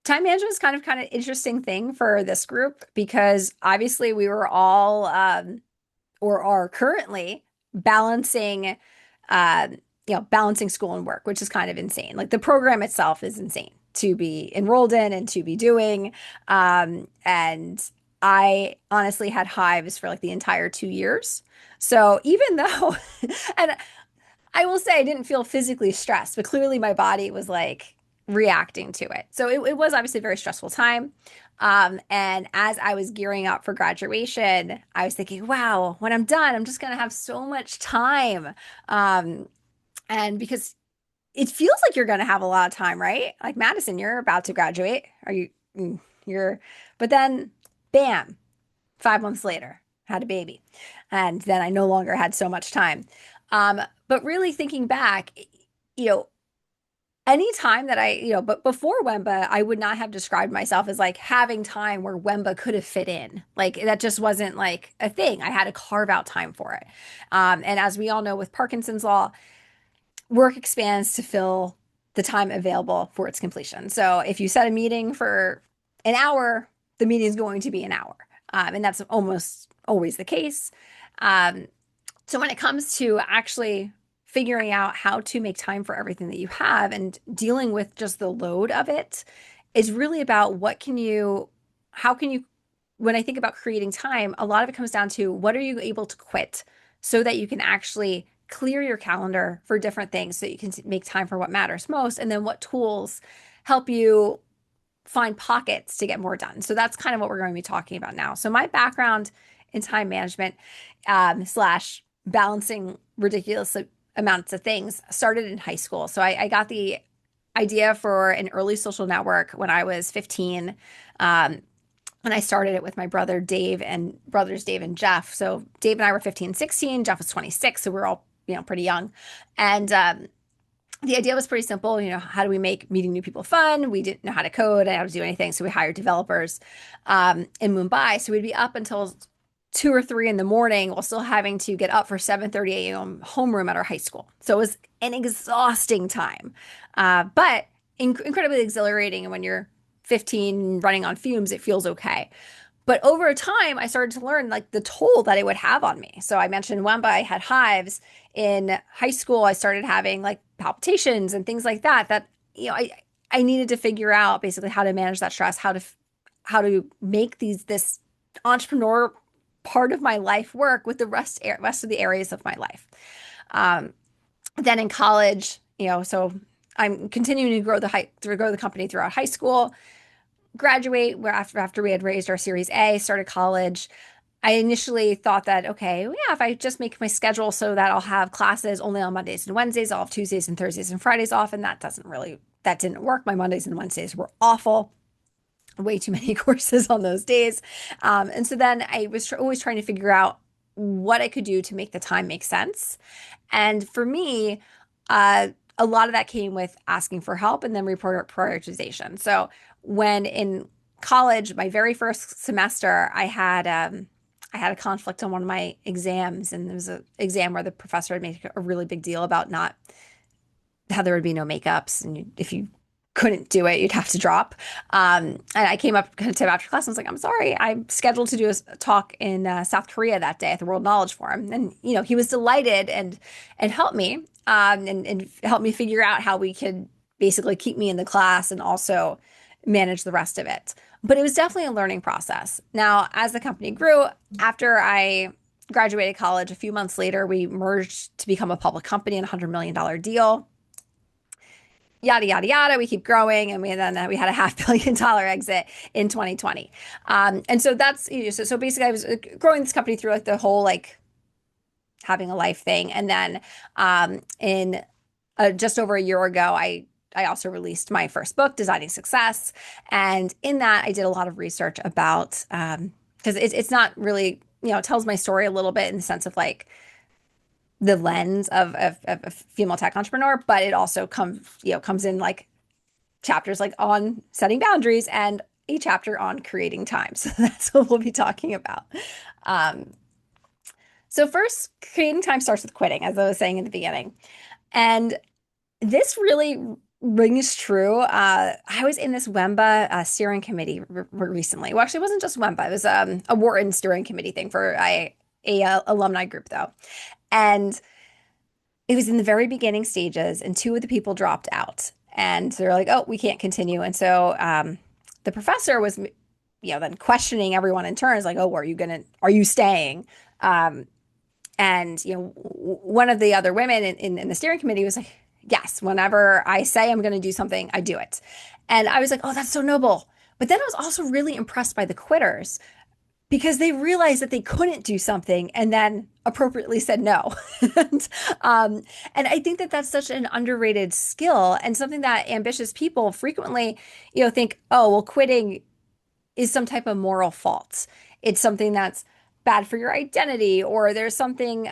Time management is kind of interesting thing for this group because obviously we were all or are currently balancing uh, balancing school and work, which is kind of insane. Like the program itself is insane to be enrolled in and to be doing. And I honestly had hives for like the entire 2 years. So even though, and I will say I didn't feel physically stressed, but clearly my body was like reacting to it. So it was obviously a very stressful time. And as I was gearing up for graduation, I was thinking, wow, when I'm done, I'm just going to have so much time. Um, and because it feels like you're going to have a lot of time, right? Like Madison, you're about to graduate. Are you, you're, but then bam, 5 months later, had a baby. And then I no longer had so much time. But really thinking back, you know, any time that but before WEMBA, I would not have described myself as like having time where WEMBA could have fit in. Like that just wasn't like a thing. I had to carve out time for it. And as we all know with Parkinson's law, work expands to fill the time available for its completion. So if you set a meeting for an hour, the meeting is going to be an hour. And that's almost always the case. Um, so when it comes to actually figuring out how to make time for everything that you have and dealing with just the load of it is really about how can you, when I think about creating time, a lot of it comes down to what are you able to quit so that you can actually clear your calendar for different things so that you can make time for what matters most. And then what tools help you find pockets to get more done. So that's kind of what we're going to be talking about now. So my background in time management slash balancing ridiculous amounts of things started in high school. So I got the idea for an early social network when I was 15. And I started it with my brothers Dave and Jeff. So Dave and I were 15, 16. Jeff was 26. So we are all, pretty young. And the idea was pretty simple. How do we make meeting new people fun? We didn't know how to code and how to do anything. So we hired developers in Mumbai. So we'd be up until 2 or 3 in the morning while still having to get up for 7:30 a.m. homeroom at our high school. So it was an exhausting time, but incredibly exhilarating. And when you're 15 running on fumes, it feels okay. But over time, I started to learn like the toll that it would have on me. So I mentioned WEMBA, I had hives. In high school, I started having like palpitations and things like that, I needed to figure out basically how to manage that stress, how to make this entrepreneur part of my life work with the rest of the areas of my life. Um, then in college, so I'm continuing to grow the company throughout high school, graduate where after we had raised our Series A, started college. I initially thought that, okay, well, yeah, if I just make my schedule so that I'll have classes only on Mondays and Wednesdays, I'll have Tuesdays and Thursdays and Fridays off. And that didn't work. My Mondays and Wednesdays were awful. Way too many courses on those days. And so then I was always trying to figure out what I could do to make the time make sense. And for me, a lot of that came with asking for help and then report prioritization. So when in college, my very first semester, I had a conflict on one of my exams, and there was an exam where the professor had made a really big deal about not how there would be no makeups, and if you couldn't do it, you'd have to drop. And I came up to him after class and was like, "I'm sorry, I'm scheduled to do a talk in South Korea that day at the World Knowledge Forum," and he was delighted and helped me and helped me figure out how we could basically keep me in the class and also manage the rest of it. But it was definitely a learning process. Now, as the company grew, after I graduated college, a few months later, we merged to become a public company in a $100 million deal. Yada, yada, yada. We keep growing. And we had a $500 million exit in 2020. And so so basically I was growing this company through like the whole like having a life thing. And then in just over a year ago, I also released my first book, Designing Success. And in that, I did a lot of research about, because it's not really, it tells my story a little bit in the sense of like the lens of a female tech entrepreneur, but it also comes in like chapters like on setting boundaries and a chapter on creating time. So that's what we'll be talking about. Um, so first, creating time starts with quitting, as I was saying in the beginning. And this really rings true. I was in this WEMBA steering committee recently. Well, actually, it wasn't just WEMBA. It was a Wharton steering committee thing for alumni group though, and it was in the very beginning stages, and two of the people dropped out, and they're like, "Oh, we can't continue." And so the professor was, then questioning everyone in turns, like, "Oh, are you staying?" Um, and one of the other women in the steering committee was like, yes, whenever I say I'm going to do something, I do it. And I was like, oh, that's so noble. But then I was also really impressed by the quitters because they realized that they couldn't do something and then appropriately said no. and, um, and I think that that's such an underrated skill and something that ambitious people frequently, think, oh, well, quitting is some type of moral fault. It's something that's bad for your identity, or there's something,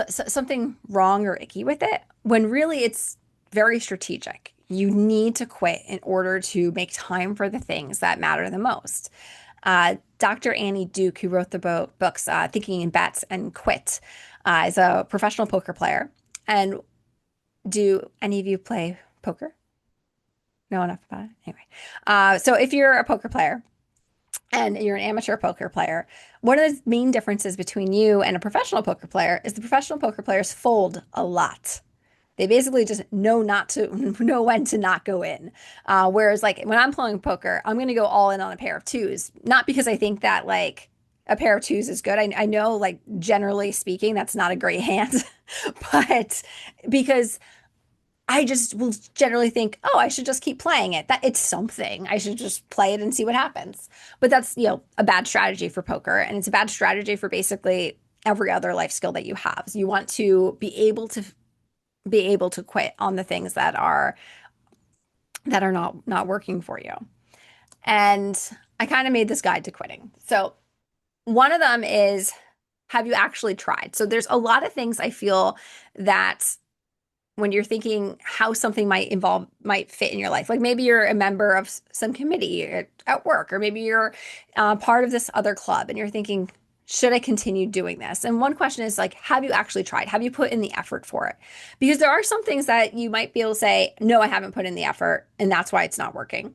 something wrong or icky with it. When really it's very strategic. You need to quit in order to make time for the things that matter the most. Dr. Annie Duke, who wrote the books Thinking in Bets and Quit, is a professional poker player. And do any of you play poker? Know enough about it? Anyway, so if you're a poker player, and you're an amateur poker player, one of the main differences between you and a professional poker player is the professional poker players fold a lot. They basically just know when to not go in. Whereas like when I'm playing poker, I'm going to go all in on a pair of twos, not because I think that like a pair of twos is good. I know like generally speaking, that's not a great hand, but because I just will generally think, oh, I should just keep playing it. That it's something. I should just play it and see what happens. But that's, a bad strategy for poker. And it's a bad strategy for basically every other life skill that you have. So you want to be able to quit on the things that are not working for you. And I kind of made this guide to quitting. So one of them is, have you actually tried? So there's a lot of things I feel that when you're thinking how something might fit in your life. Like maybe you're a member of some committee at work, or maybe you're part of this other club and you're thinking, should I continue doing this? And one question is like, have you actually tried? Have you put in the effort for it? Because there are some things that you might be able to say, no, I haven't put in the effort, and that's why it's not working.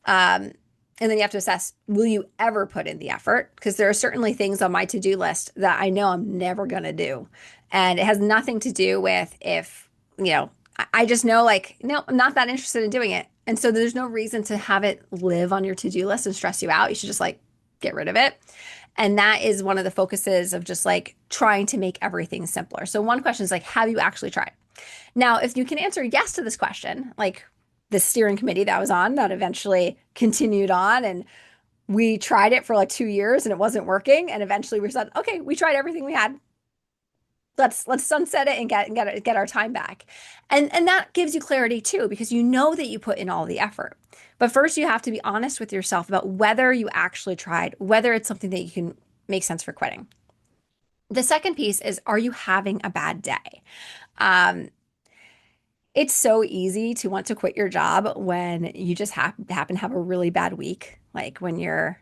Um, and then you have to assess, will you ever put in the effort? Because there are certainly things on my to-do list that I know I'm never going to do. And it has nothing to do with if, I just know like, no, I'm not that interested in doing it. And so there's no reason to have it live on your to-do list and stress you out. You should just like get rid of it. And that is one of the focuses of just like trying to make everything simpler. So one question is like, have you actually tried? Now, if you can answer yes to this question, like the steering committee that I was on that eventually continued on, and we tried it for like 2 years and it wasn't working. And eventually we said, okay, we tried everything we had. Let's sunset it and get our time back. And that gives you clarity too, because you know that you put in all the effort. But first you have to be honest with yourself about whether you actually tried, whether it's something that you can make sense for quitting. The second piece is, are you having a bad day? Um, it's so easy to want to quit your job when you just happen to have a really bad week, like when you're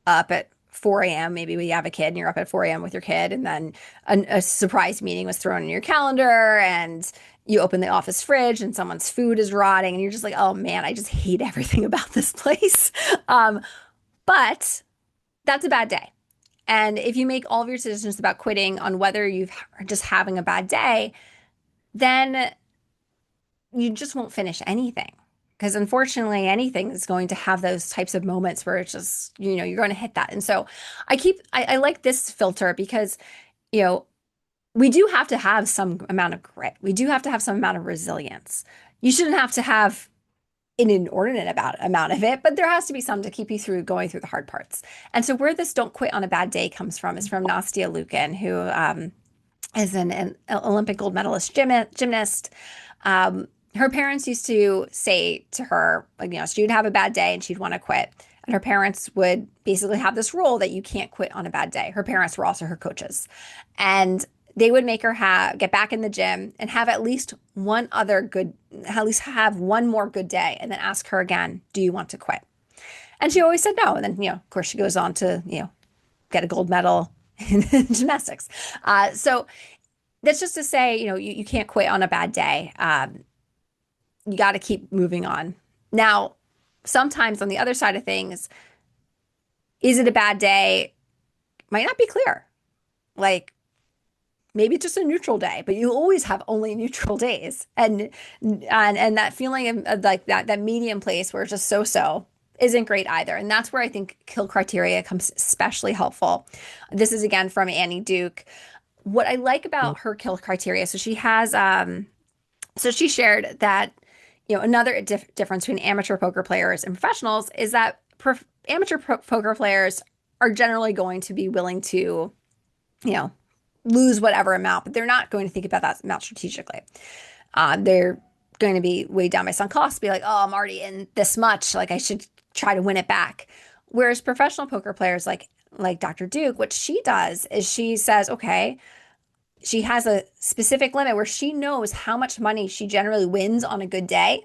up at 4 a.m. Maybe we have a kid and you're up at 4 a.m. with your kid, and then a surprise meeting was thrown in your calendar, and you open the office fridge and someone's food is rotting, and you're just like, oh man, I just hate everything about this place. Um, but that's a bad day. And if you make all of your decisions about quitting on whether you're just having a bad day, then you just won't finish anything. Because unfortunately, anything is going to have those types of moments where it's just, you're going to hit that. And so I like this filter because, you know, we do have to have some amount of grit. We do have to have some amount of resilience. You shouldn't have to have an inordinate amount of it, but there has to be some to keep you through going through the hard parts. And so where this don't quit on a bad day comes from is from Nastia Lukin, who is an Olympic gold medalist gymnast. Her parents used to say to her, like, she'd have a bad day and she'd want to quit. And her parents would basically have this rule that you can't quit on a bad day. Her parents were also her coaches. And they would make her get back in the gym and have at least have one more good day, and then ask her again, do you want to quit? And she always said no. And then, of course, she goes on to, get a gold medal in gymnastics. So that's just to say, you can't quit on a bad day. you got to keep moving on. Now, sometimes on the other side of things, is it a bad day? Might not be clear. Like maybe it's just a neutral day, but you always have only neutral days. And that feeling of like that medium place where it's just so isn't great either. And that's where I think kill criteria comes especially helpful. This is again from Annie Duke. What I like about her kill criteria, so she has so she shared that, another difference between amateur poker players and professionals is that amateur poker players are generally going to be willing to, you know, lose whatever amount, but they're not going to think about that amount strategically. They're going to be weighed down by sunk costs, be like, oh, I'm already in this much, like I should try to win it back. Whereas professional poker players like Dr. Duke, what she does is she says, okay, she has a specific limit where she knows how much money she generally wins on a good day.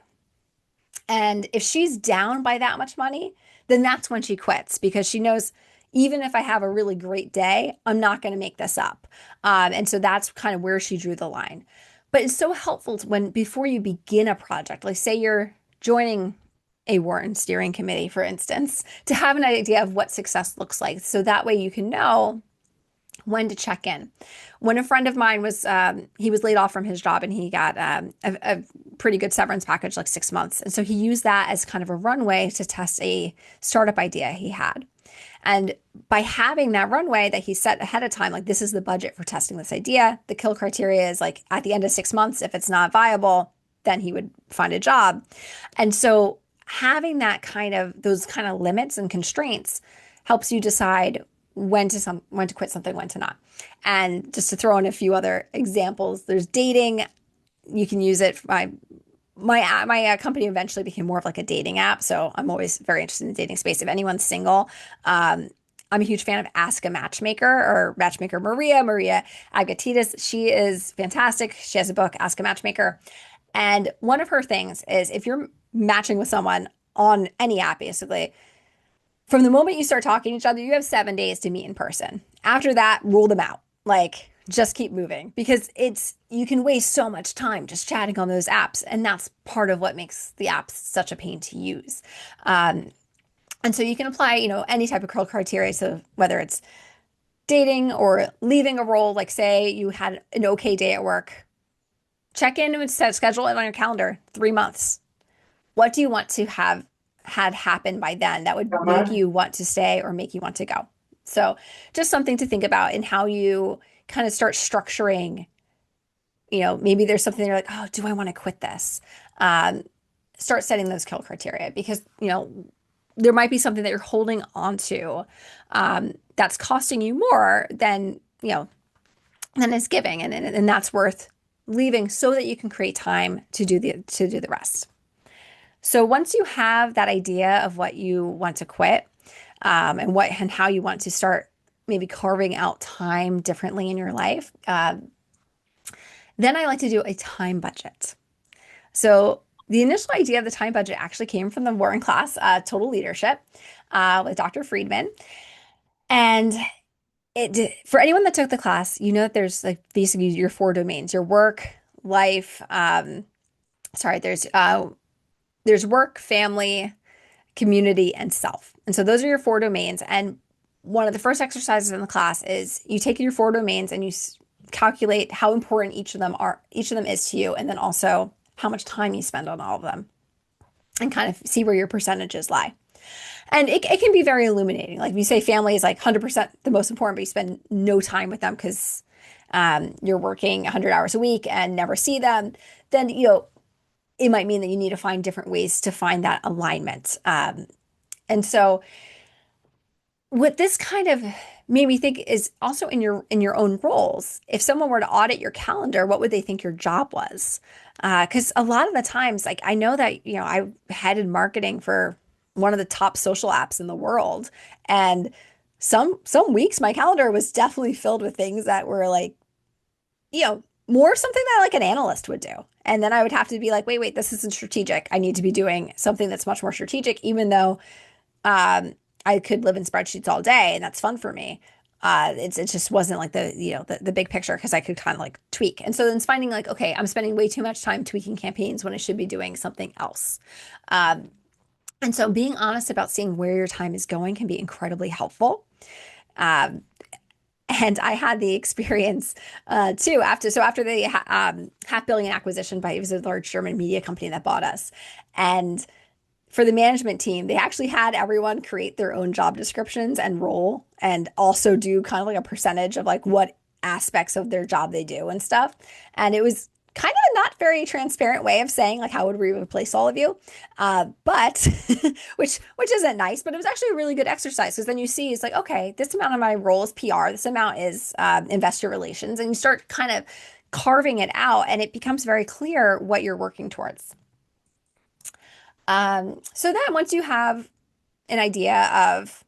And if she's down by that much money, then that's when she quits because she knows even if I have a really great day, I'm not going to make this up. And so that's kind of where she drew the line. But it's so helpful when before you begin a project, like say you're joining a Wharton steering committee, for instance, to have an idea of what success looks like. So that way you can know when to check in. When a friend of mine was, he was laid off from his job and he got a pretty good severance package, like 6 months. And so he used that as kind of a runway to test a startup idea he had. And by having that runway that he set ahead of time, like this is the budget for testing this idea, the kill criteria is like at the end of 6 months, if it's not viable, then he would find a job. And so having that those kind of limits and constraints helps you decide when to quit something, when to not. And just to throw in a few other examples, there's dating. You can use it. My company eventually became more of like a dating app, so I'm always very interested in the dating space. If anyone's single, I'm a huge fan of Ask a Matchmaker or Matchmaker Maria Agatitis. She is fantastic. She has a book, Ask a Matchmaker, and one of her things is if you're matching with someone on any app, basically, from the moment you start talking to each other, you have 7 days to meet in person. After that, rule them out. Like, just keep moving because you can waste so much time just chatting on those apps. And that's part of what makes the apps such a pain to use. And so you can apply, any type of criteria. So whether it's dating or leaving a role, like say you had an okay day at work, check in and schedule it on your calendar, 3 months. What do you want to have had happen by then that would make you want to stay or make you want to go? So just something to think about in how you kind of start structuring, maybe there's something you're like, oh, do I want to quit this? Start setting those kill criteria because, there might be something that you're holding on to that's costing you more than is giving. And that's worth leaving so that you can create time to do the rest. So once you have that idea of what you want to quit, and how you want to start maybe carving out time differently in your life, then I like to do a time budget. So the initial idea of the time budget actually came from the Wharton class, Total Leadership, with Dr. Friedman. And for anyone that took the class, that there's like basically your 4 domains: your work, life. There's work, family, community, and self. And so those are your 4 domains. And one of the first exercises in the class is you take your 4 domains and you calculate how important each of them is to you, and then also how much time you spend on all of them, and kind of see where your percentages lie. And it can be very illuminating. Like if you say family is like 100% the most important, but you spend no time with them because you're working 100 hours a week and never see them, then it might mean that you need to find different ways to find that alignment. And so what this kind of made me think is also in your own roles. If someone were to audit your calendar, what would they think your job was? Because a lot of the times, like I know that, I headed marketing for one of the top social apps in the world. And some weeks my calendar was definitely filled with things that were like, more something that like an analyst would do. And then I would have to be like, wait, this isn't strategic. I need to be doing something that's much more strategic, even though I could live in spreadsheets all day and that's fun for me. It just wasn't like the big picture because I could kind of like tweak. And so then it's finding like, okay, I'm spending way too much time tweaking campaigns when I should be doing something else. Um, and so being honest about seeing where your time is going can be incredibly helpful. Um, and I had the experience too after the $500 million acquisition by it was a large German media company that bought us, and for the management team, they actually had everyone create their own job descriptions and role, and also do kind of like a percentage of like what aspects of their job they do and stuff. And it was kind of not very transparent way of saying like how would we replace all of you, but which isn't nice, but it was actually a really good exercise because then you see it's like, okay, this amount of my role is PR, this amount is investor relations, and you start kind of carving it out, and it becomes very clear what you're working towards. So then once you have an idea of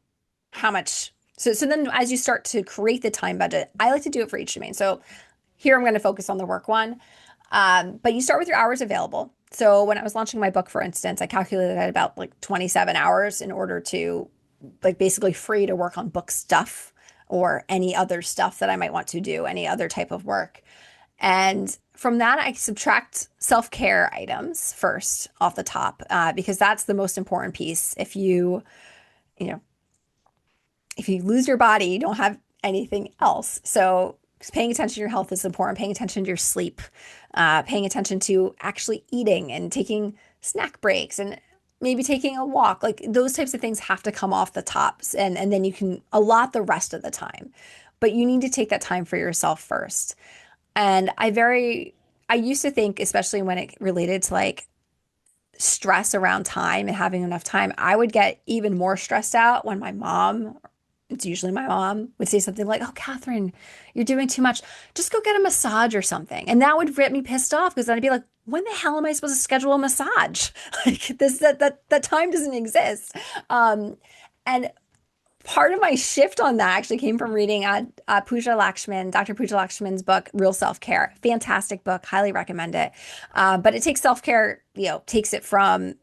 how much, so then as you start to create the time budget, I like to do it for each domain. So here I'm going to focus on the work one. But you start with your hours available. So when I was launching my book, for instance, I calculated at about like 27 hours in order to like basically free to work on book stuff or any other stuff that I might want to do, any other type of work. And from that, I subtract self-care items first off the top, because that's the most important piece. You know, if you lose your body, you don't have anything else. So paying attention to your health is important, paying attention to your sleep, paying attention to actually eating and taking snack breaks and maybe taking a walk. Like those types of things have to come off the tops, and then you can allot the rest of the time. But you need to take that time for yourself first. And I used to think, especially when it related to like stress around time and having enough time, I would get even more stressed out when my mom, it's usually my mom, would say something like, "Oh, Catherine, you're doing too much. Just go get a massage or something." And that would get me pissed off because then I'd be like, when the hell am I supposed to schedule a massage? Like that time doesn't exist. And part of my shift on that actually came from reading Dr. Pooja Lakshman's book, Real Self-Care. Fantastic book, highly recommend it. But it takes self-care, takes it from,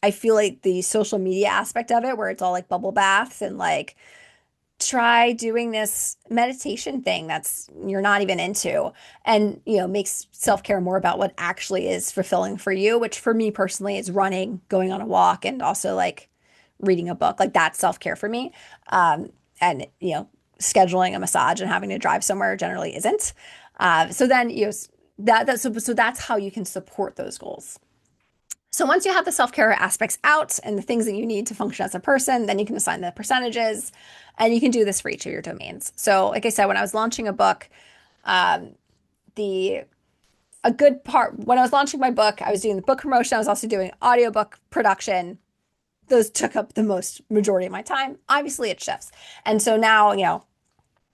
I feel like the social media aspect of it, where it's all like bubble baths and like, try doing this meditation thing that's you're not even into, and makes self-care more about what actually is fulfilling for you, which for me personally is running, going on a walk, and also like reading a book. Like that's self-care for me. And scheduling a massage and having to drive somewhere generally isn't. So then so that's how you can support those goals. So once you have the self-care aspects out and the things that you need to function as a person, then you can assign the percentages, and you can do this for each of your domains. So like I said, when I was launching a book, the a good part when I was launching my book, I was doing the book promotion. I was also doing audiobook production. Those took up the most majority of my time. Obviously, it shifts. And so now,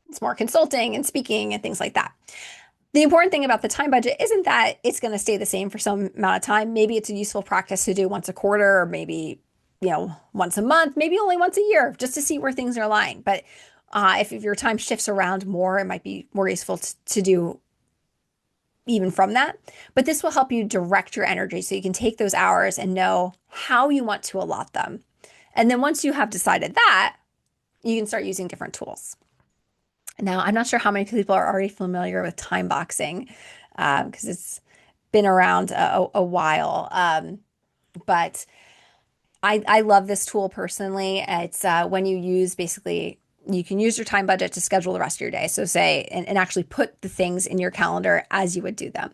it's more consulting and speaking and things like that. The important thing about the time budget isn't that it's going to stay the same for some amount of time. Maybe it's a useful practice to do once a quarter, or maybe, once a month, maybe only once a year, just to see where things are lying. But if your time shifts around more, it might be more useful to do even from that. But this will help you direct your energy so you can take those hours and know how you want to allot them. And then once you have decided that, you can start using different tools. Now, I'm not sure how many people are already familiar with time boxing, because it's been around a while. But I love this tool personally. It's when you use basically, you can use your time budget to schedule the rest of your day. So say, and actually put the things in your calendar as you would do them.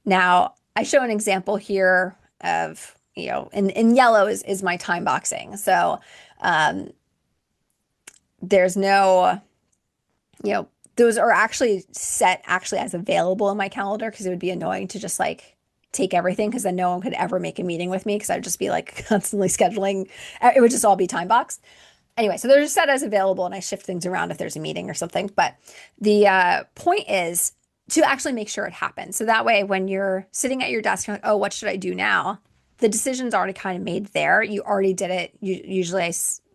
Now, I show an example here of, in yellow is my time boxing. So there's no, those are actually set actually as available in my calendar, because it would be annoying to just like take everything, because then no one could ever make a meeting with me, because I'd just be like constantly scheduling. It would just all be time boxed. Anyway, so they're just set as available, and I shift things around if there's a meeting or something. But the point is to actually make sure it happens. So that way, when you're sitting at your desk, you're like, oh, what should I do now? The decision's already kind of made there. You already did it. Usually I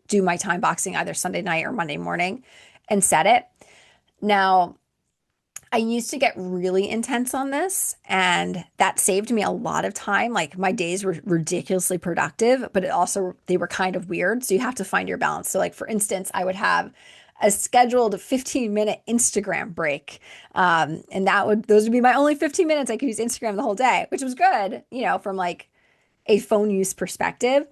do my time boxing either Sunday night or Monday morning and set it. Now, I used to get really intense on this, and that saved me a lot of time. Like my days were ridiculously productive, but they were kind of weird. So you have to find your balance. So like, for instance, I would have a scheduled 15-minute Instagram break. And those would be my only 15 minutes I could use Instagram the whole day, which was good, from like a phone use perspective.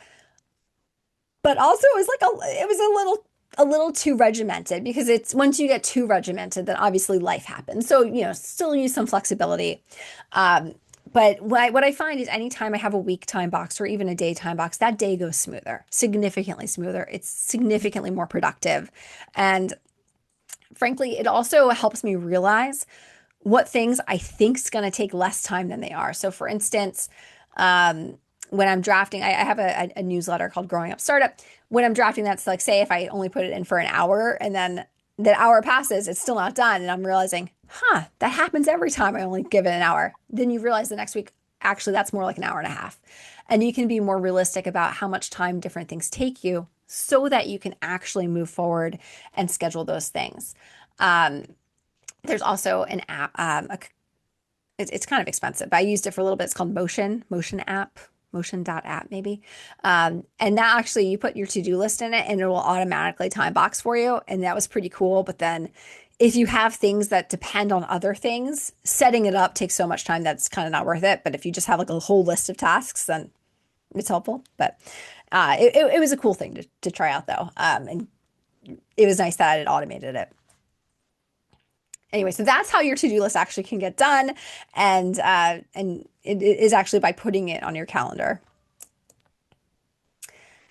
But also it was a little too regimented because it's once you get too regimented, then obviously life happens. So, still use some flexibility. Um, but what I find is anytime I have a week time box or even a day time box, that day goes smoother, significantly smoother. It's significantly more productive. And frankly, it also helps me realize what things I think is going to take less time than they are. So, for instance, um, when I'm drafting, I have a newsletter called Growing Up Startup. When I'm drafting, that's like, say, if I only put it in for an hour and then the hour passes, it's still not done. And I'm realizing, that happens every time I only give it an hour. Then you realize the next week, actually, that's more like an hour and a half. And you can be more realistic about how much time different things take you so that you can actually move forward and schedule those things. Um, there's also an app, it's kind of expensive, but I used it for a little bit. It's called Motion app, Motion.app maybe. And that actually, you put your to-do list in it and it will automatically time box for you. And that was pretty cool. But then if you have things that depend on other things, setting it up takes so much time that's kind of not worth it. But if you just have like a whole list of tasks, then it's helpful. But it was a cool thing to try out though. And it was nice that it automated it. Anyway, so that's how your to-do list actually can get done, and it is actually by putting it on your calendar.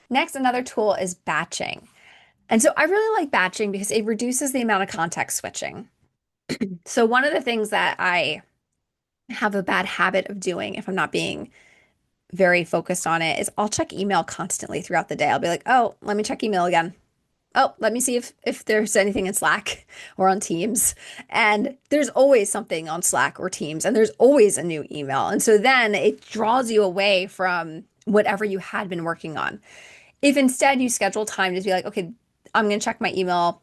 Next, another tool is batching. And so I really like batching because it reduces the amount of context switching. So one of the things that I have a bad habit of doing if I'm not being very focused on it is I'll check email constantly throughout the day. I'll be like, oh, let me check email again. Oh, let me see if there's anything in Slack or on Teams. And there's always something on Slack or Teams, and there's always a new email. And so then it draws you away from whatever you had been working on. If instead you schedule time to be like, okay, I'm going to check my email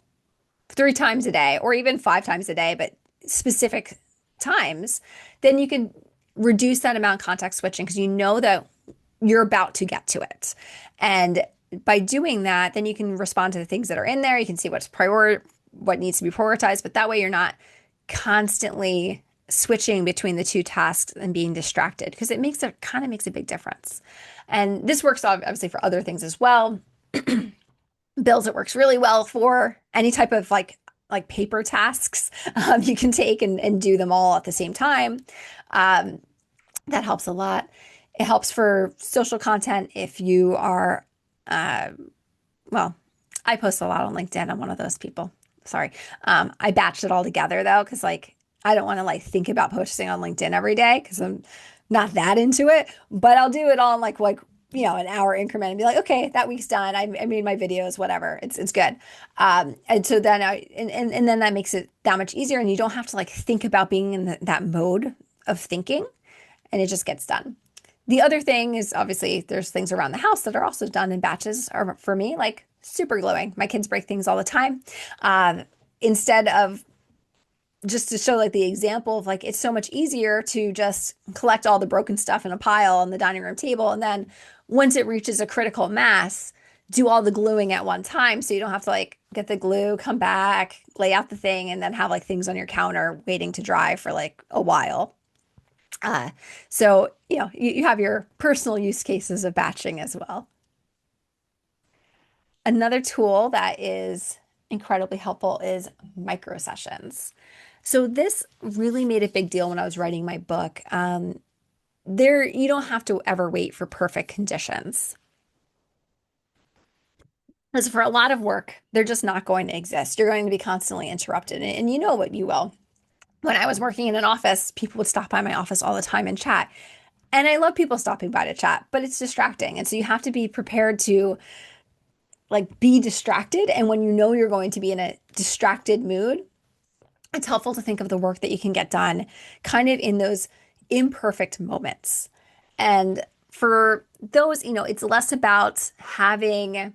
3 times a day or even 5 times a day, but specific times, then you can reduce that amount of context switching because you know that you're about to get to it. And by doing that, then you can respond to the things that are in there. You can see what needs to be prioritized, but that way you're not constantly switching between the two tasks and being distracted because it kind of makes a big difference. And this works obviously for other things as well. Bills, it works really well for any type of like paper tasks. You can take and do them all at the same time. That helps a lot. It helps for social content if you are uh, well, I post a lot on LinkedIn. I'm one of those people. Sorry. I batched it all together though, because like I don't want to like think about posting on LinkedIn every day because I'm not that into it. But I'll do it all in like an hour increment and be like, okay, that week's done. I made my videos, whatever. It's good. And so then and then that makes it that much easier, and you don't have to like think about being in that mode of thinking, and it just gets done. The other thing is obviously there's things around the house that are also done in batches, or for me, like super gluing. My kids break things all the time. Instead of just to show like the example of like, it's so much easier to just collect all the broken stuff in a pile on the dining room table. And then once it reaches a critical mass, do all the gluing at one time. So you don't have to like get the glue, come back, lay out the thing, and then have like things on your counter waiting to dry for like a while. So, you have your personal use cases of batching as well. Another tool that is incredibly helpful is micro sessions. So this really made a big deal when I was writing my book. You don't have to ever wait for perfect conditions. Because for a lot of work, they're just not going to exist. You're going to be constantly interrupted, and you know what you will. When I was working in an office, people would stop by my office all the time and chat. And I love people stopping by to chat, but it's distracting. And so you have to be prepared to like be distracted. And when you know you're going to be in a distracted mood, it's helpful to think of the work that you can get done kind of in those imperfect moments. And for those, it's less about having,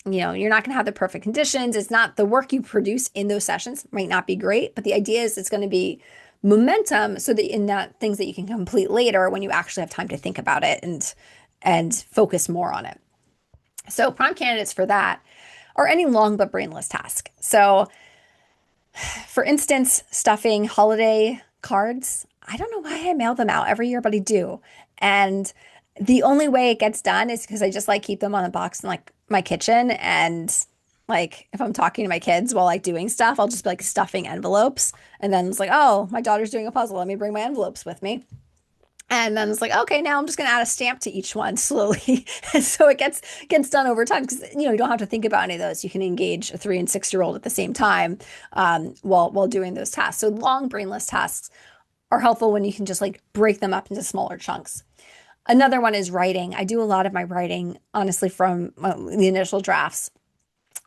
you're not going to have the perfect conditions. It's not the work you produce in those sessions might not be great, but the idea is it's going to be momentum so that in that things that you can complete later when you actually have time to think about it and focus more on it. So prime candidates for that or any long but brainless task. So, for instance, stuffing holiday cards. I don't know why I mail them out every year, but I do. And the only way it gets done is because I just like keep them on a box in like my kitchen. And like if I'm talking to my kids while like doing stuff, I'll just be like stuffing envelopes. And then it's like, oh, my daughter's doing a puzzle. Let me bring my envelopes with me. And then it's like, okay, now I'm just going to add a stamp to each one slowly. And so it gets done over time because you don't have to think about any of those. You can engage a 3 and 6 year old at the same time while doing those tasks. So long brainless tasks are helpful when you can just like break them up into smaller chunks. Another one is writing. I do a lot of my writing, honestly, from the initial drafts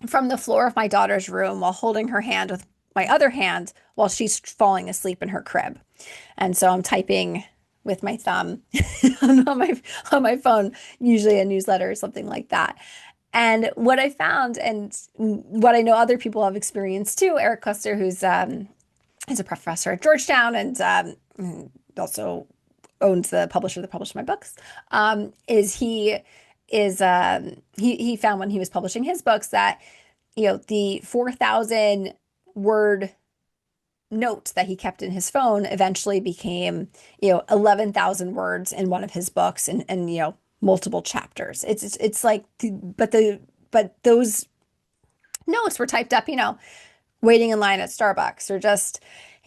from the floor of my daughter's room while holding her hand with my other hand while she's falling asleep in her crib. And so I'm typing with my thumb on my phone, usually a newsletter or something like that. And what I found, and what I know other people have experienced too, Eric Custer, who's is a professor at Georgetown and also owns the publisher that published my books, he found when he was publishing his books that the 4,000 word note that he kept in his phone eventually became 11,000 words in one of his books and multiple chapters. It's like but those notes were typed up waiting in line at Starbucks or just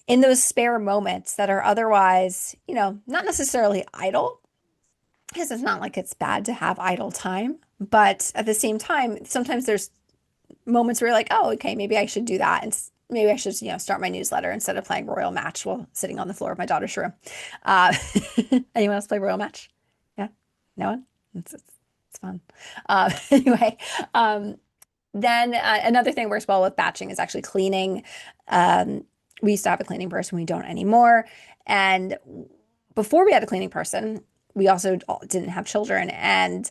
in those spare moments that are otherwise not necessarily idle, because it's not like it's bad to have idle time, but at the same time sometimes there's moments where you're like, oh, okay, maybe I should do that. And maybe I should, start my newsletter instead of playing Royal Match while sitting on the floor of my daughter's room. Uh, Anyone else play Royal Match? Yeah, no one? It's fun. Anyway, then another thing works well with batching is actually cleaning. We used to have a cleaning person. We don't anymore. And before we had a cleaning person, we also didn't have children. And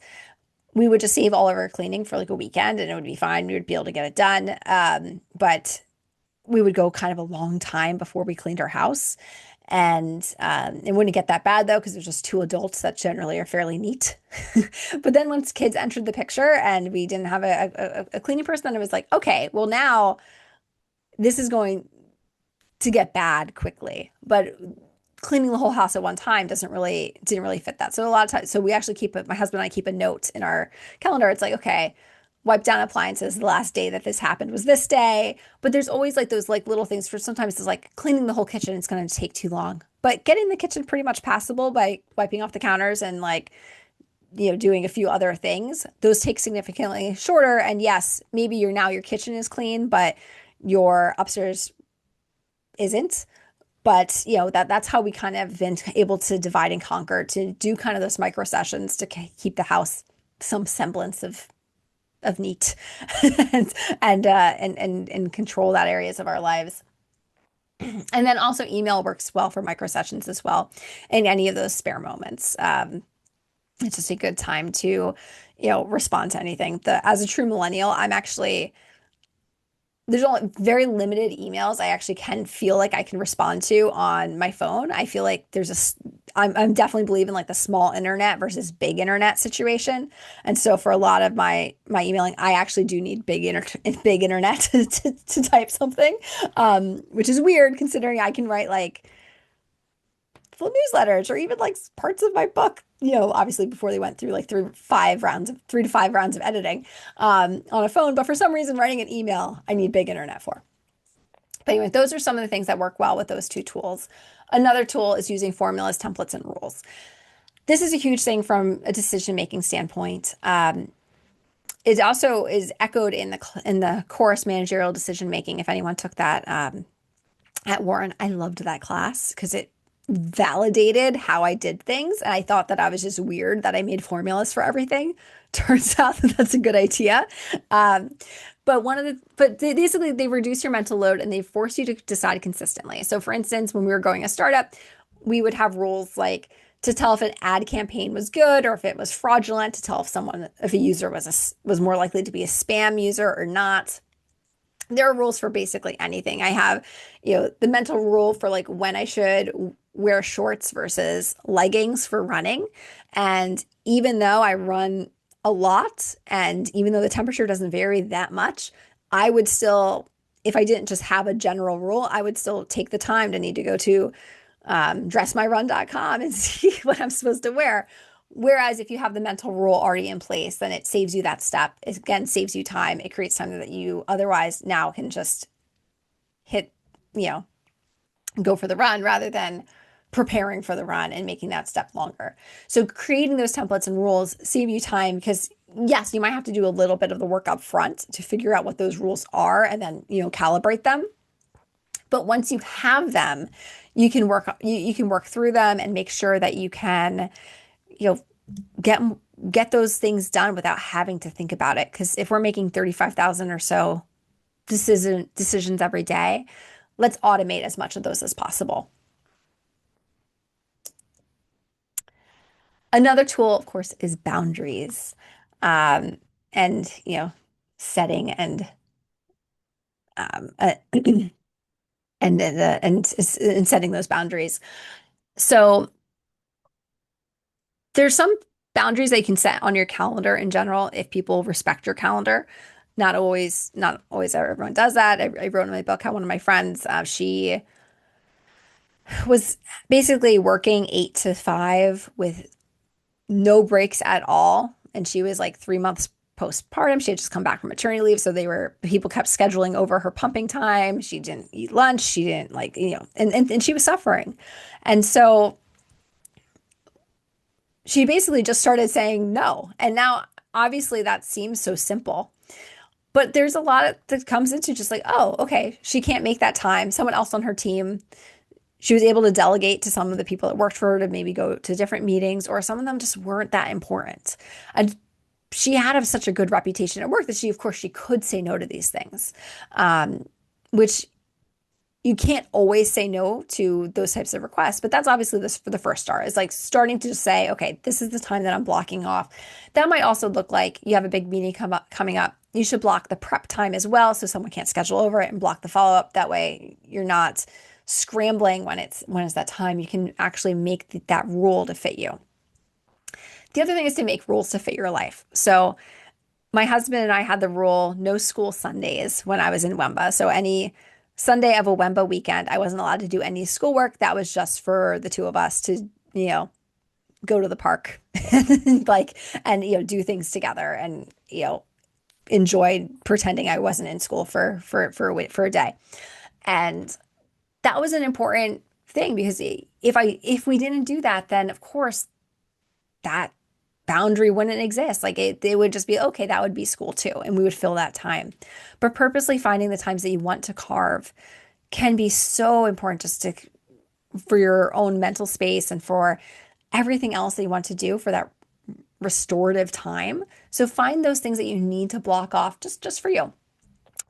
we would just save all of our cleaning for like a weekend and it would be fine. We would be able to get it done. But we would go kind of a long time before we cleaned our house. And it wouldn't get that bad though, because there's just two adults that generally are fairly neat. But then once kids entered the picture and we didn't have a cleaning person, then it was like, okay, well now this is going to get bad quickly. But cleaning the whole house at one time didn't really fit that. So a lot of times, so we actually my husband and I keep a note in our calendar. It's like, okay, wipe down appliances. The last day that this happened was this day. But there's always like those like little things for sometimes it's like cleaning the whole kitchen. It's going to take too long, but getting the kitchen pretty much passable by wiping off the counters and like, doing a few other things, those take significantly shorter. And yes, maybe your kitchen is clean, but your upstairs isn't. But that's how we kind of been able to divide and conquer, to do kind of those micro sessions to keep the house some semblance of neat and control that areas of our lives. And then also email works well for micro sessions as well in any of those spare moments. It's just a good time to respond to anything. As a true millennial, there's only very limited emails I actually can feel like I can respond to on my phone. I feel like I'm definitely believing like the small internet versus big internet situation. And so for a lot of my emailing, I actually do need big internet to type something, which is weird considering I can write like full newsletters or even like parts of my book, obviously before they went through like 3 to 5 rounds of editing on a phone. But for some reason, writing an email, I need big internet for. But anyway, those are some of the things that work well with those two tools. Another tool is using formulas, templates, and rules. This is a huge thing from a decision-making standpoint. It also is echoed in the course managerial decision making. If anyone took that at Warren, I loved that class because it validated how I did things. And I thought that I was just weird that I made formulas for everything. Turns out that that's a good idea. Basically they reduce your mental load and they force you to decide consistently. So for instance, when we were going a startup, we would have rules like to tell if an ad campaign was good or if it was fraudulent, to tell if a user was more likely to be a spam user or not. There are rules for basically anything. I have, the mental rule for like when I should wear shorts versus leggings for running. And even though I run a lot. And even though the temperature doesn't vary that much, I would still, if I didn't just have a general rule, I would still take the time to need to go to dressmyrun.com and see what I'm supposed to wear. Whereas if you have the mental rule already in place, then it saves you that step. It again saves you time. It creates time that you otherwise now can just hit, you know, go for the run rather than preparing for the run and making that step longer. So creating those templates and rules save you time because yes, you might have to do a little bit of the work up front to figure out what those rules are and then, calibrate them. But once you have them, you can work through them and make sure that you can, you know, get get those things done without having to think about it. Because if we're making 35,000 or so decisions every day, let's automate as much of those as possible. Another tool, of course, is boundaries, um, and setting um, uh, and setting those boundaries. So there's some boundaries that you can set on your calendar in general if people respect your calendar. Not always everyone does that. I wrote in my book how one of my friends, she was basically working 8 to 5 with no breaks at all. And she was like 3 months postpartum. She had just come back from maternity leave. So people kept scheduling over her pumping time. She didn't eat lunch. She didn't and she was suffering. And so she basically just started saying no. And now obviously that seems so simple, but there's a lot that comes into just like, oh, okay, she can't make that time. Someone else on her team, she was able to delegate to some of the people that worked for her to maybe go to different meetings, or some of them just weren't that important. And she had such a good reputation at work that of course, she could say no to these things, which you can't always say no to those types of requests, but that's obviously this for the first start is like starting to just say, okay, this is the time that I'm blocking off. That might also look like you have a big meeting coming up. You should block the prep time as well so someone can't schedule over it and block the follow-up. That way you're not scrambling when it's that time. You can actually make that rule to fit you. The other thing is to make rules to fit your life. So my husband and I had the rule no school Sundays when I was in WEMBA. So any Sunday of a WEMBA weekend, I wasn't allowed to do any schoolwork. That was just for the two of us to, go to the park and do things together and, enjoy pretending I wasn't in school for a day. And that was an important thing because if we didn't do that, then of course that boundary wouldn't exist. Like it would just be, okay, that would be school too. And we would fill that time. But purposely finding the times that you want to carve can be so important for your own mental space and for everything else that you want to do for that restorative time. So find those things that you need to block off just for you.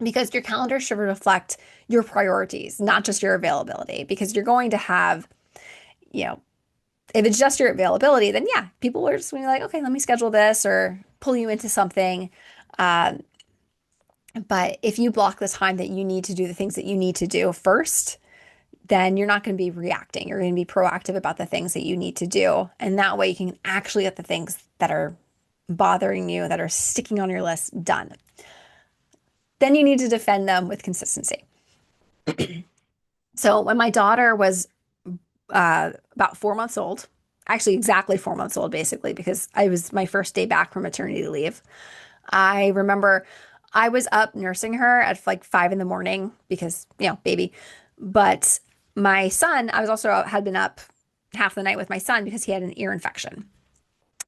Because your calendar should reflect your priorities, not just your availability. Because you're going to have, if it's just your availability, then yeah, people are just going to be like, okay, let me schedule this or pull you into something. But if you block the time that you need to do the things that you need to do first, then you're not going to be reacting. You're going to be proactive about the things that you need to do. And that way you can actually get the things that are bothering you, that are sticking on your list, done. Then you need to defend them with consistency. So when my daughter was about 4 months old, actually exactly 4 months old, basically, because I was my first day back from maternity leave. I remember I was up nursing her at like 5 in the morning because, baby. But my son, I was also had been up half the night with my son because he had an ear infection.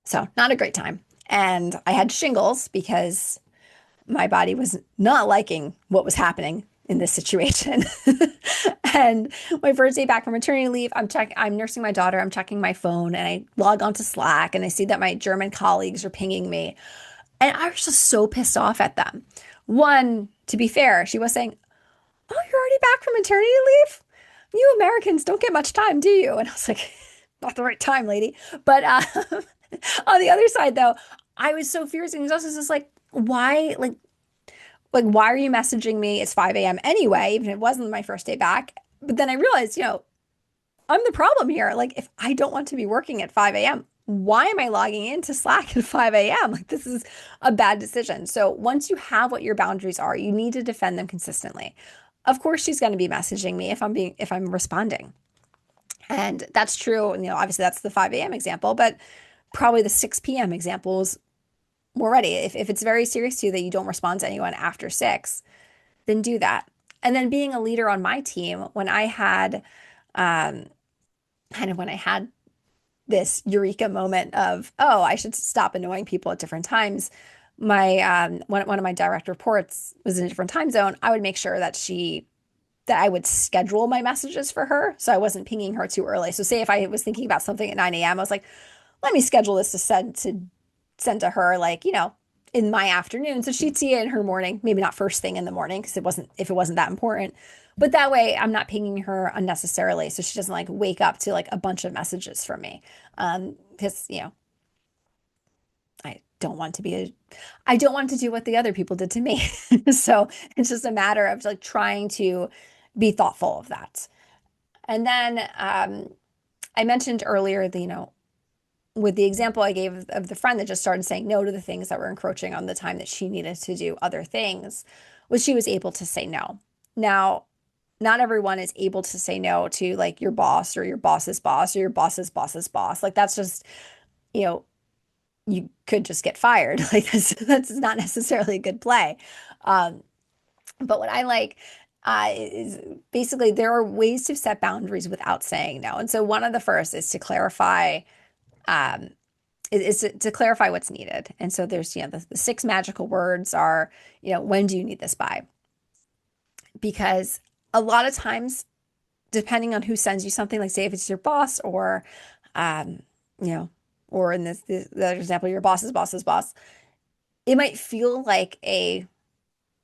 So not a great time. And I had shingles because my body was not liking what was happening in this situation. And my first day back from maternity leave, I'm nursing my daughter, I'm checking my phone and I log onto Slack and I see that my German colleagues are pinging me. And I was just so pissed off at them. One, to be fair, she was saying, "Oh, you're already back from maternity leave? You Americans don't get much time, do you?" And I was like, not the right time, lady. But on the other side, though, I was so furious. And he was also just like, why, why are you messaging me? It's 5 a.m. anyway, even if it wasn't my first day back. But then I realized, I'm the problem here. Like, if I don't want to be working at 5 a.m., why am I logging into Slack at 5 a.m.? Like, this is a bad decision. So once you have what your boundaries are, you need to defend them consistently. Of course, she's going to be messaging me if I'm responding. And that's true. And, obviously that's the 5 a.m. example, but probably the 6 p.m. example is more ready. If it's very serious to you that you don't respond to anyone after 6, then do that. And then being a leader on my team, when I had um, when I had this eureka moment of, oh, I should stop annoying people at different times. My one of my direct reports was in a different time zone. I would make sure that I would schedule my messages for her so I wasn't pinging her too early. So say if I was thinking about something at 9 a.m., I was like, let me schedule this to send to her, like, in my afternoon. So she'd see it in her morning, maybe not first thing in the morning because if it wasn't that important. But that way I'm not pinging her unnecessarily. So she doesn't like wake up to like a bunch of messages from me. Because, I don't want to I don't want to do what the other people did to me. So it's just a matter of like trying to be thoughtful of that. And then I mentioned earlier with the example I gave of the friend that just started saying no to the things that were encroaching on the time that she needed to do other things, was she was able to say no. Now, not everyone is able to say no to like your boss or your boss's boss or your boss's boss's boss. Like that's just, you know, you could just get fired. Like that's not necessarily a good play. Um, but what I like is basically there are ways to set boundaries without saying no. And so one of the first is to clarify um, to clarify what's needed. And so there's, the 6 magical words are, when do you need this by? Because a lot of times, depending on who sends you something, like say if it's your boss um, you know, or in the other example, your boss's boss's boss, it might feel like a,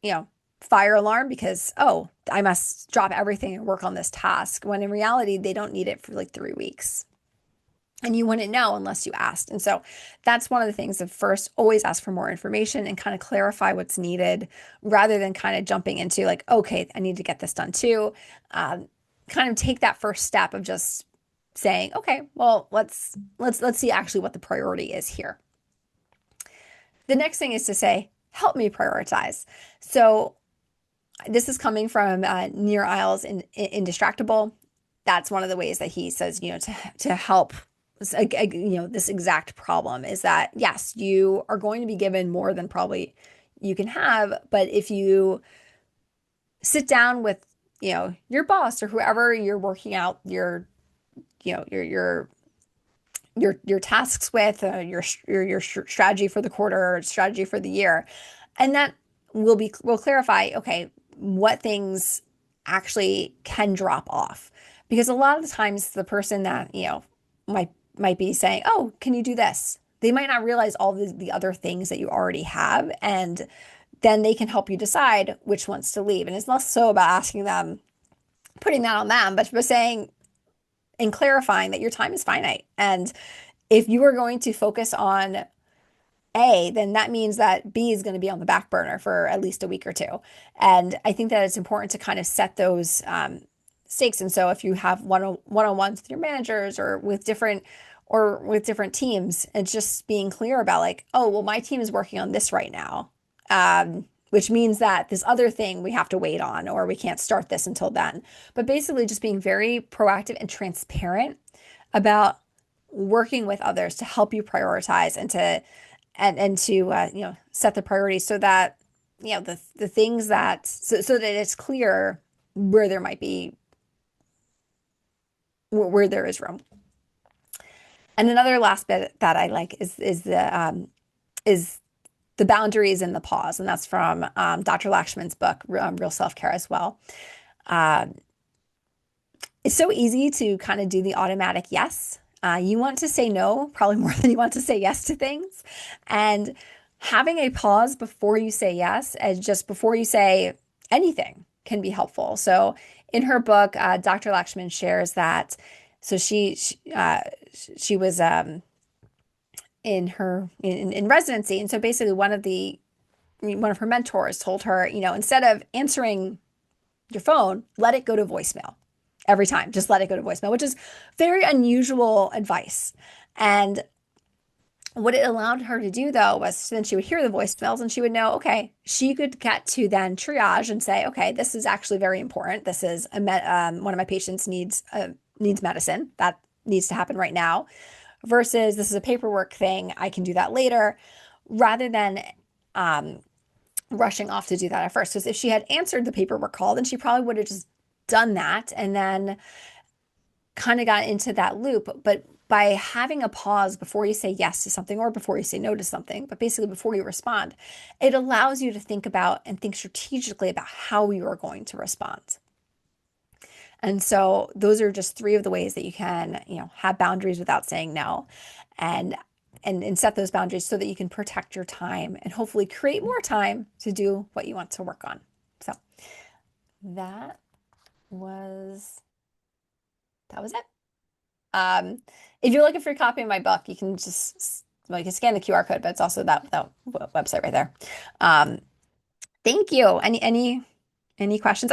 you know, fire alarm because, oh, I must drop everything and work on this task. When in reality, they don't need it for like 3 weeks. And you wouldn't know unless you asked. And so that's one of the things of first, always ask for more information and kind of clarify what's needed rather than kind of jumping into like, okay, I need to get this done too. Kind of take that first step of just saying, okay, well, let's see actually what the priority is here. The next thing is to say, help me prioritize. So this is coming from Near Isles in Indistractable. That's one of the ways that he says, to help this exact problem is that, yes, you are going to be given more than probably you can have. But if you sit down with, your boss or whoever you're working out your tasks with, your strategy for the quarter or strategy for the year, and that will clarify, okay, what things actually can drop off. Because a lot of the times the person that, might be saying, oh, can you do this? They might not realize all the other things that you already have. And then they can help you decide which ones to leave. And it's not so about asking them, putting that on them, but saying and clarifying that your time is finite. And if you are going to focus on A, then that means that B is going to be on the back burner for at least a week or two. And I think that it's important to kind of set those stakes. And so if you have one-on-ones with your managers or with different teams, it's just being clear about like, oh, well, my team is working on this right now, which means that this other thing we have to wait on, or we can't start this until then. But basically just being very proactive and transparent about working with others to help you prioritize and to set the priorities so that, the things that, so that it's clear where there might be, where there is room. And another last bit that I like is the boundaries and the pause. And that's from Dr. Lakshman's book, Real Self-Care as well. It's so easy to kind of do the automatic yes. You want to say no probably more than you want to say yes to things. And having a pause before you say yes, and just before you say anything, can be helpful. So in her book, Dr. Lakshman shares that, so she was in residency. And so basically one of her mentors told her, instead of answering your phone, let it go to voicemail every time. Just let it go to voicemail, which is very unusual advice. And What it allowed her to do though was then she would hear the voicemails and she would know, okay, she could get to then triage and say, okay, this is actually very important. This is one of my patients needs medicine that needs to happen right now, versus this is a paperwork thing. I can do that later, rather than um, rushing off to do that at first. Because if she had answered the paperwork call, then she probably would have just done that and then kind of got into that loop. But by having a pause before you say yes to something or before you say no to something, but basically before you respond, it allows you to think about and think strategically about how you are going to respond. And so those are just three of the ways that you can, have boundaries without saying no, and and set those boundaries so that you can protect your time and hopefully create more time to do what you want to work on. So that was that was it. Um, if you're looking for a copy of my book, you can just well, you can scan the QR code, but it's also that website right there. Um, thank you. Any questions?